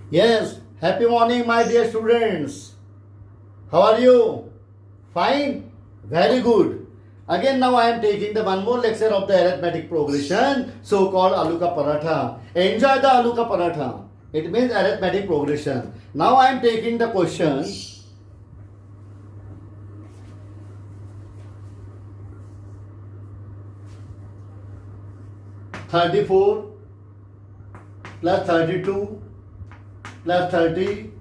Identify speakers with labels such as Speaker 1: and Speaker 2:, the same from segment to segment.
Speaker 1: Yes, happy morning, my dear students. How are you? Fine? Very good. Again, now I am taking the one more lecture of the arithmetic progression, so called Aloo Ka Paratha. Enjoy the Aloo Ka Paratha. It means arithmetic progression. Now I am taking the question. "34 plus 32 plus 30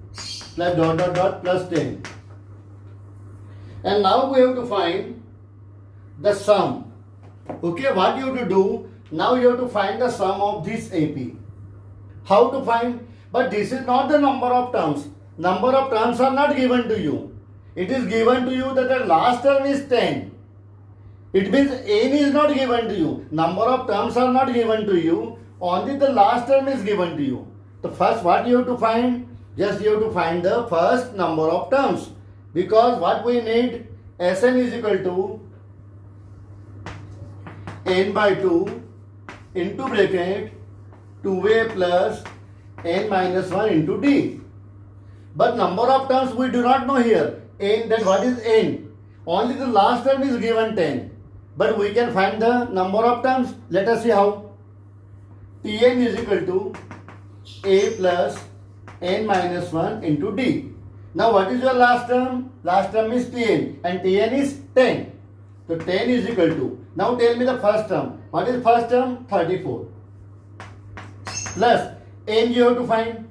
Speaker 1: plus dot plus 10. And now we have to find the sum. Okay, what you have to do? Now you have to find the sum of this AP. How to find? But this is not the number of terms. Number of terms are not given to you. It is given to you that the last term is 10. It means n is not given to you. Number of terms are not given to you. Only the last term is given to you. So first what you have to find? Just you have to find the first number of terms. Because what we need, Sn is equal to n by 2 into bracket 2a plus n minus 1 into d. But number of terms we do not know here. N, that what is n? Only the last term is given 10. But we can find the number of terms. Let us see how. Tn is equal to a plus n minus 1 into d. Now what is your last term? Last term is Tn and Tn is 10. So 10 is equal to. Now tell me the first term. What is first term? 34. Plus n you have to find.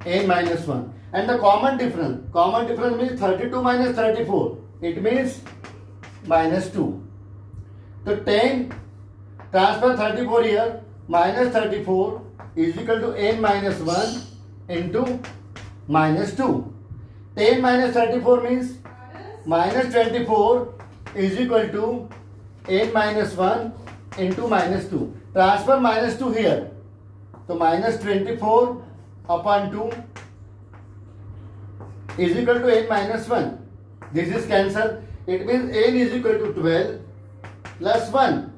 Speaker 1: N minus 1. And the common difference. Common difference means 32 minus 34. It means minus 2. So 10 transfer 34 here. Minus 34 is equal to n minus 1 into minus 2. 10 minus 34 means minus 24 is equal to n minus 1 into minus 2. Transfer minus 2 here. So minus 24 upon 2 is equal to n minus 1. This is cancelled. It means n is equal to 12 plus 1.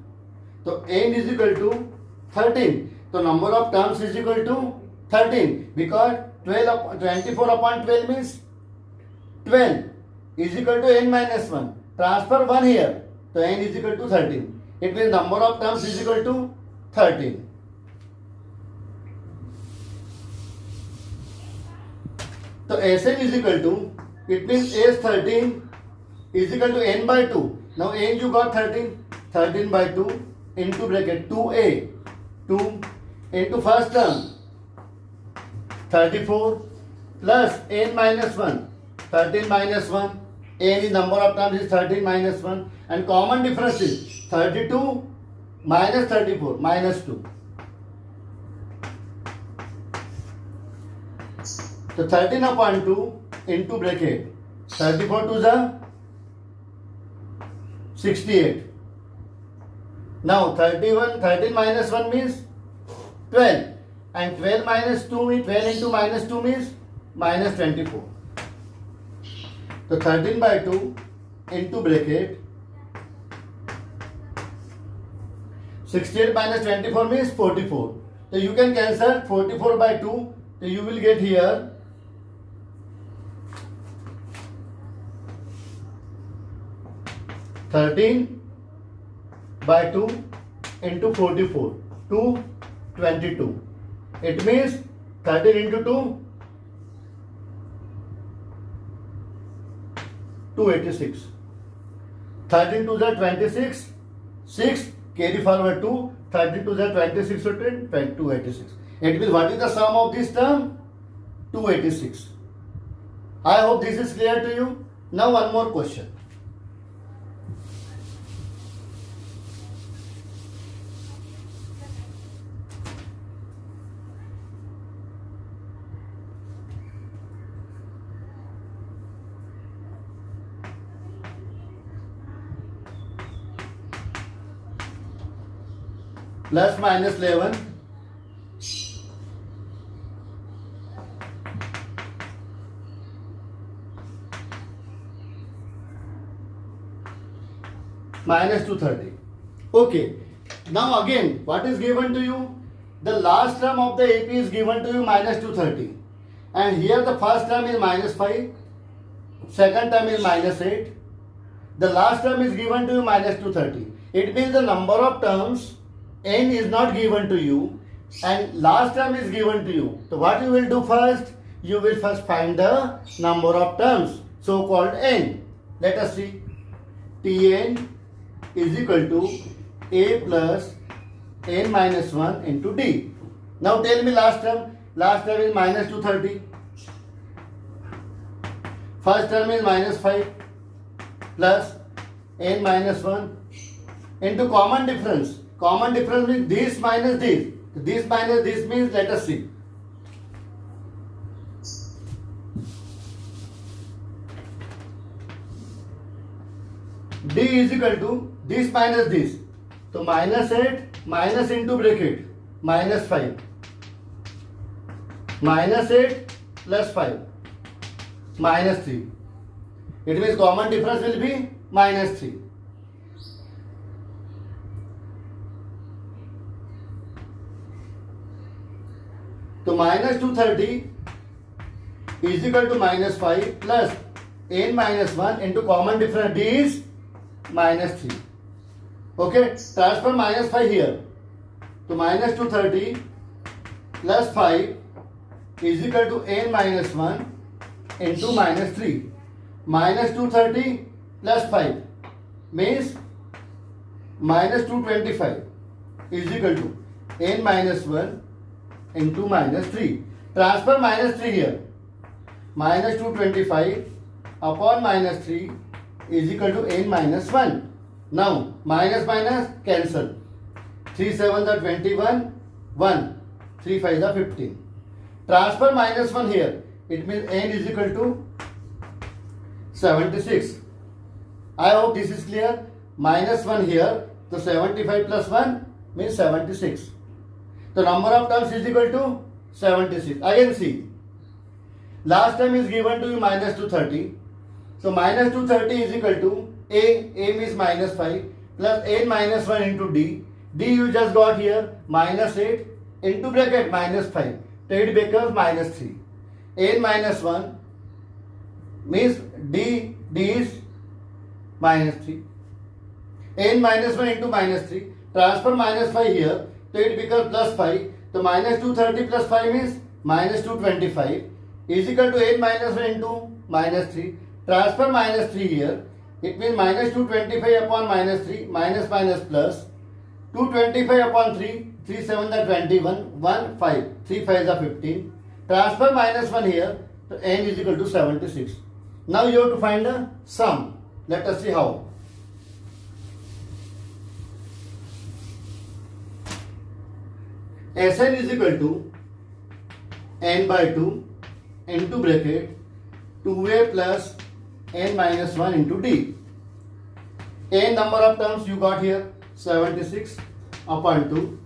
Speaker 1: So n is equal to 13. So number of terms is equal to 13 because 24 upon 12 means 12 is equal to n minus 1. Transfer 1 here. So n is equal to 13. It means number of terms is equal to 13. So Sn is equal to, it means S13 is equal to n by 2. Now n you got 13. 13 by 2 into bracket 2a. 2 into first term 34 plus n minus 1. 13 minus 1. N is number of terms is 13 minus 1. And common difference is 32 minus 34 minus 2. So 13 upon 2 into bracket 34 to the 68. Now 13 minus 1 means 12 and 12 minus 2 means 12 into minus 2 means minus 24. So 13 by 2 into bracket 68 minus 24 means 44. So you can cancel 44 by 2. So you will get here 13 by 2 into 44, 222. It means 13 into 2, 286. 13 to the 26, 6 carry forward 2, 13 to the 26 to 10, 286. It means what is the sum of this term? 286. I hope this is clear to you. Now one more question. Plus minus 11 minus 230. Okay. Now again, what is given to you? the last term of the AP is given to you minus 230, and here the first term is minus 5, second term is minus 8, the last term is given to you minus 230. It means the number of terms n is not given to you and last term is given to you. So what you will do first? You will first find the number of terms, so called n. Let us see. Tn is equal to a plus n minus 1 into d. Now tell me last term. Last term is minus 230. First term is minus 5 plus n minus 1 into common difference. Common difference means this minus this. This minus this means, let us see. D is equal to this minus this. So minus 8 minus into bracket minus 5. Minus 8 plus 5 minus 3. It means common difference will be minus 3. So minus 230 is equal to minus 5 plus n minus 1 into common difference d is minus 3. Okay, transfer minus 5 here. So minus 230 plus 5 is equal to n minus 1 into minus 3. Minus 230 plus 5 means minus 225 is equal to n minus 1 into minus 3. Transfer minus 3 here. Minus 225 upon minus 3 is equal to n minus 1. Now minus minus cancel. 3 7 are 21, 1, 3 5 are 15. Transfer minus 1 here. It means n is equal to 76. I hope this is clear. Minus 1 here. So 75 plus 1 means 76. The number of terms is equal to 76. Again see. Last term is given to you minus 230. So minus 230 is equal to A means minus 5 plus n minus 1 into D. D you just got here minus 8 into bracket minus 5. So it becomes minus 3. N minus 1 means D is minus 3. N minus 1 into minus 3. Transfer minus 5 here. So it becomes plus 5. So minus 230 plus 5 means minus 225 is equal to n minus 1 into minus 3. Transfer minus 3 here. It means minus 225 upon minus 3 minus minus plus 225 upon 3. 3 7 are 21. 1 5. 3 5 are 15. Transfer minus 1 here. So n is equal to 76. Now you have to find the sum. Let us see how. Sn is equal to n by 2 into bracket 2a plus n minus 1 into d. N number of terms you got here 76 upon 2.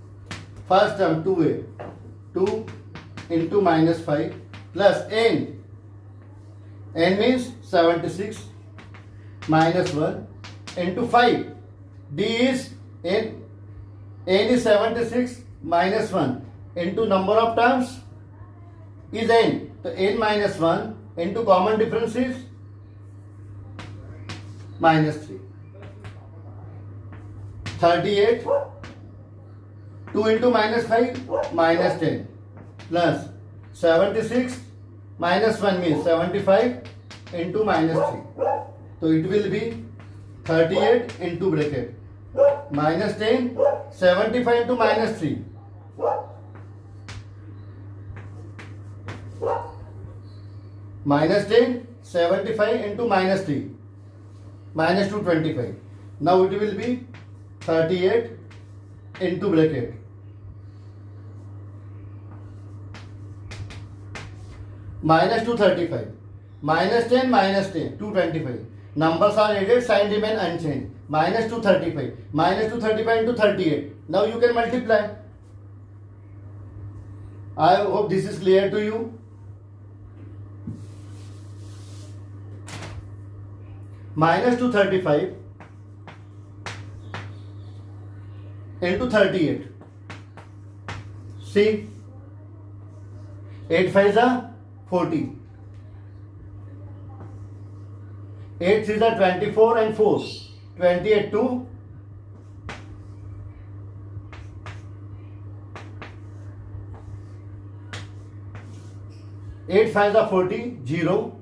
Speaker 1: First term 2a, 2 into minus 5 plus n. N means 76 minus 1 into 5. D is n. N is 76 minus 1 into number of terms is n. So n minus 1 into common difference is minus 3. 38. 2 into minus 5 minus 10 plus 76 minus 1 means 75 into minus 3. So it will be 38 into bracket minus 10, 75 into minus 3. Minus 10, 75 into minus 3. Minus 225. Now it will be 38 into bracket minus 235. Minus 10, minus 10, 225. Numbers are added, sign remain unchanged. Minus 235. Minus 235 into 38. Now you can multiply. I hope this is clear to you. Minus 235 into 38. See, 8 5s are 40. 8 3s are 24 and 4. 28 2. 8 5s are 40, 0.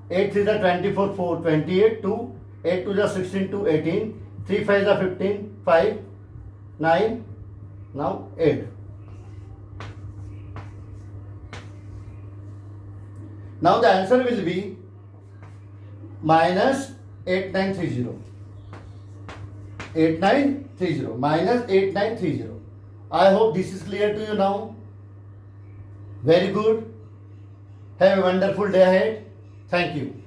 Speaker 1: 8 3s are 24, 4, 28, 2. 8 2s are 16, 2, 18. 3 5s are 15, 5, 9. Now 8. Now the answer will be minus 8930. 8930 minus 8930. I hope this is clear to you now. Very good. Have a wonderful day ahead. Thank you.